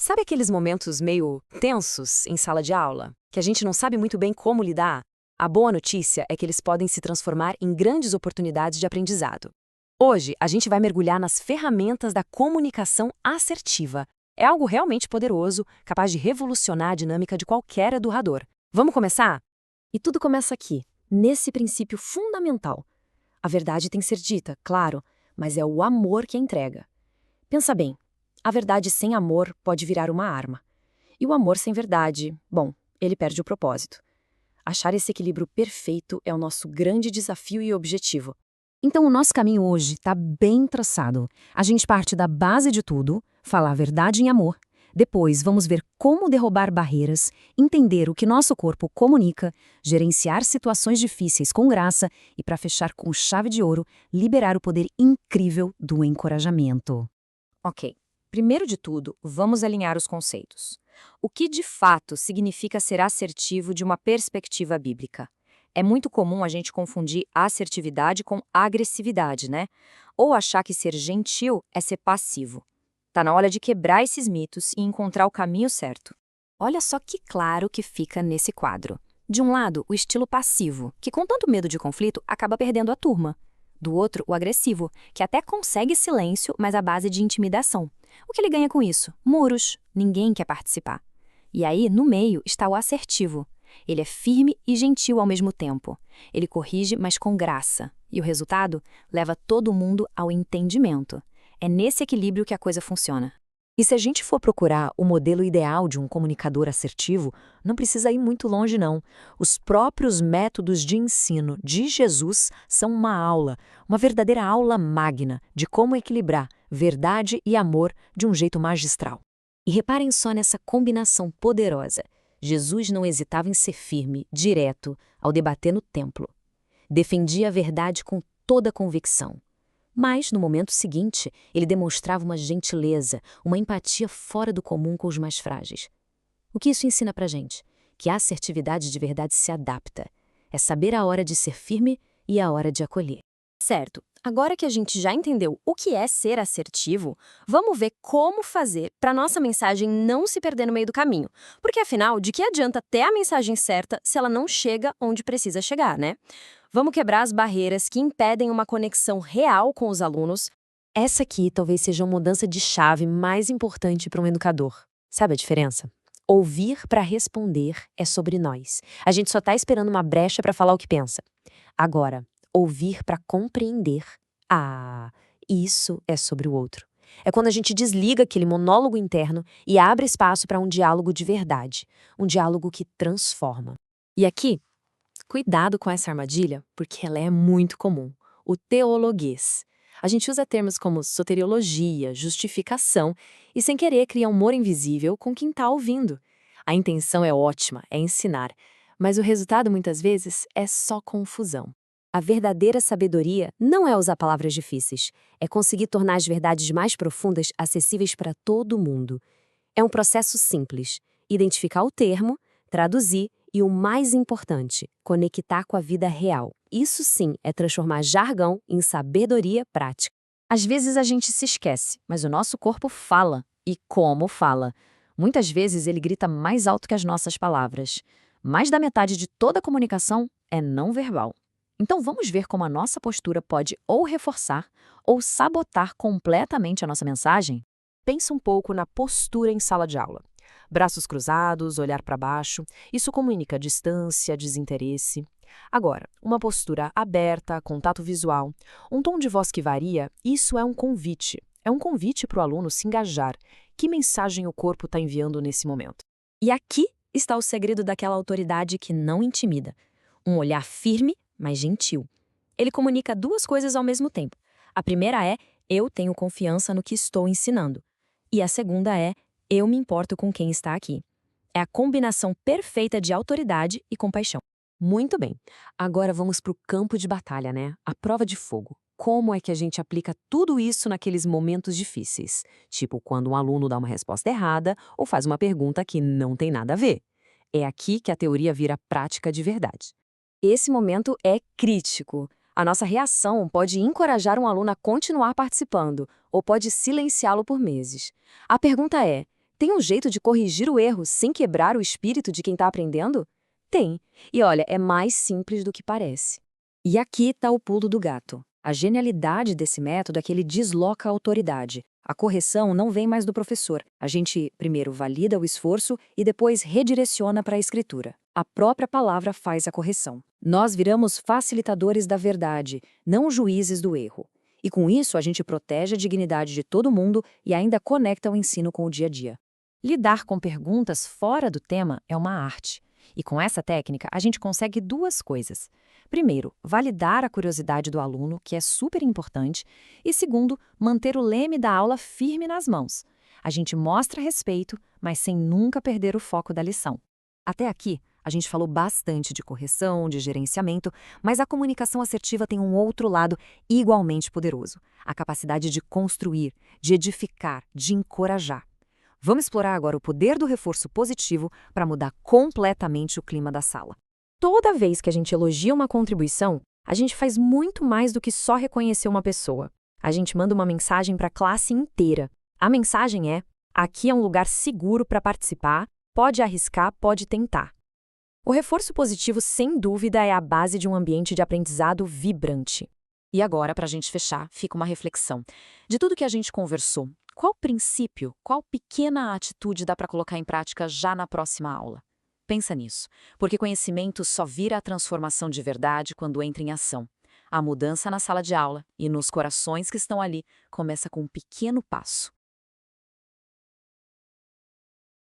Sabe aqueles momentos meio tensos em sala de aula, que a gente não sabe muito bem como lidar? A boa notícia é que eles podem se transformar em grandes oportunidades de aprendizado. Hoje, a gente vai mergulhar nas ferramentas da comunicação assertiva. É algo realmente poderoso, capaz de revolucionar a dinâmica de qualquer educador. Vamos começar? E tudo começa aqui, nesse princípio fundamental. A verdade tem que ser dita, claro, mas é o amor que a entrega. Pensa bem, a verdade sem amor pode virar uma arma. E o amor sem verdade, bom, ele perde o propósito. Achar esse equilíbrio perfeito é o nosso grande desafio e objetivo. Então, o nosso caminho hoje está bem traçado. A gente parte da base de tudo, falar a verdade em amor. Depois, vamos ver como derrubar barreiras, entender o que nosso corpo comunica, gerenciar situações difíceis com graça e, para fechar com chave de ouro, liberar o poder incrível do encorajamento. Ok. Primeiro de tudo, vamos alinhar os conceitos. O que de fato significa ser assertivo de uma perspectiva bíblica? É muito comum a gente confundir assertividade com agressividade, né? Ou achar que ser gentil é ser passivo. Tá na hora de quebrar esses mitos e encontrar o caminho certo. Olha só que claro que fica nesse quadro. De um lado, o estilo passivo, que com tanto medo de conflito acaba perdendo a turma. Do outro, o agressivo, que até consegue silêncio, mas à base de intimidação. O que ele ganha com isso? Muros. Ninguém quer participar. E aí, no meio, está o assertivo. Ele é firme e gentil ao mesmo tempo. Ele corrige, mas com graça. E o resultado? Leva todo mundo ao entendimento. É nesse equilíbrio que a coisa funciona. E se a gente for procurar o modelo ideal de um comunicador assertivo, não precisa ir muito longe, não. Os próprios métodos de ensino de Jesus são uma verdadeira aula magna de como equilibrar verdade e amor de um jeito magistral. E reparem só nessa combinação poderosa. Jesus não hesitava em ser firme, direto, ao debater no templo. Defendia a verdade com toda a convicção. Mas, no momento seguinte, ele demonstrava uma gentileza, uma empatia fora do comum com os mais frágeis. O que isso ensina pra gente? Que a assertividade de verdade se adapta. É saber a hora de ser firme e a hora de acolher. Certo. Agora que a gente já entendeu o que é ser assertivo, vamos ver como fazer para nossa mensagem não se perder no meio do caminho. Porque, afinal, de que adianta ter a mensagem certa se ela não chega onde precisa chegar, né? Vamos quebrar as barreiras que impedem uma conexão real com os alunos. Essa aqui talvez seja a mudança de chave mais importante para um educador. Sabe a diferença? Ouvir para responder é sobre nós. A gente só está esperando uma brecha para falar o que pensa. Agora, ouvir para compreender. Isso é sobre o outro. É quando a gente desliga aquele monólogo interno e abre espaço para um diálogo de verdade. Um diálogo que transforma. E aqui, cuidado com essa armadilha, porque ela é muito comum. O teologuês. A gente usa termos como soteriologia, justificação, e sem querer cria um humor invisível com quem está ouvindo. A intenção é ótima, é ensinar, mas o resultado muitas vezes é só confusão. A verdadeira sabedoria não é usar palavras difíceis, é conseguir tornar as verdades mais profundas acessíveis para todo mundo. É um processo simples: identificar o termo, traduzir e, o mais importante, conectar com a vida real. Isso sim é transformar jargão em sabedoria prática. Às vezes a gente se esquece, mas o nosso corpo fala. E como fala? Muitas vezes ele grita mais alto que as nossas palavras. Mais da metade de toda a comunicação é não verbal. Então vamos ver como a nossa postura pode ou reforçar ou sabotar completamente a nossa mensagem? Pensa um pouco na postura em sala de aula. Braços cruzados, olhar para baixo, isso comunica distância, desinteresse. Agora, uma postura aberta, contato visual, um tom de voz que varia, isso é um convite. É um convite para o aluno se engajar. Que mensagem o corpo está enviando nesse momento? E aqui está o segredo daquela autoridade que não intimida. Um olhar firme, mas gentil. Ele comunica duas coisas ao mesmo tempo. A primeira é: eu tenho confiança no que estou ensinando. E a segunda é: eu me importo com quem está aqui. É a combinação perfeita de autoridade e compaixão. Muito bem. Agora vamos para o campo de batalha, né? A prova de fogo. Como é que a gente aplica tudo isso naqueles momentos difíceis? Tipo quando um aluno dá uma resposta errada ou faz uma pergunta que não tem nada a ver. É aqui que a teoria vira prática de verdade. Esse momento é crítico. A nossa reação pode encorajar um aluno a continuar participando ou pode silenciá-lo por meses. A pergunta é: Tem um jeito de corrigir o erro sem quebrar o espírito de quem está aprendendo? Tem. E olha, é mais simples do que parece. E aqui está o pulo do gato. A genialidade desse método é que ele desloca a autoridade. A correção não vem mais do professor. A gente primeiro valida o esforço e depois redireciona para a escritura. A própria palavra faz a correção. Nós viramos facilitadores da verdade, não juízes do erro. E com isso a gente protege a dignidade de todo mundo e ainda conecta o ensino com o dia a dia. Lidar com perguntas fora do tema é uma arte. E com essa técnica, a gente consegue duas coisas. Primeiro, validar a curiosidade do aluno, que é super importante. E segundo, manter o leme da aula firme nas mãos. A gente mostra respeito, mas sem nunca perder o foco da lição. Até aqui, a gente falou bastante de correção, de gerenciamento, mas a comunicação assertiva tem um outro lado igualmente poderoso: a capacidade de construir, de edificar, de encorajar. Vamos explorar agora o poder do reforço positivo para mudar completamente o clima da sala. Toda vez que a gente elogia uma contribuição, a gente faz muito mais do que só reconhecer uma pessoa. A gente manda uma mensagem para a classe inteira. A mensagem é: aqui é um lugar seguro para participar, pode arriscar, pode tentar. O reforço positivo, sem dúvida, é a base de um ambiente de aprendizado vibrante. E agora, para a gente fechar, fica uma reflexão. De tudo que a gente conversou, qual princípio, qual pequena atitude dá para colocar em prática já na próxima aula? Pensa nisso, porque conhecimento só vira a transformação de verdade quando entra em ação. A mudança na sala de aula e nos corações que estão ali começa com um pequeno passo.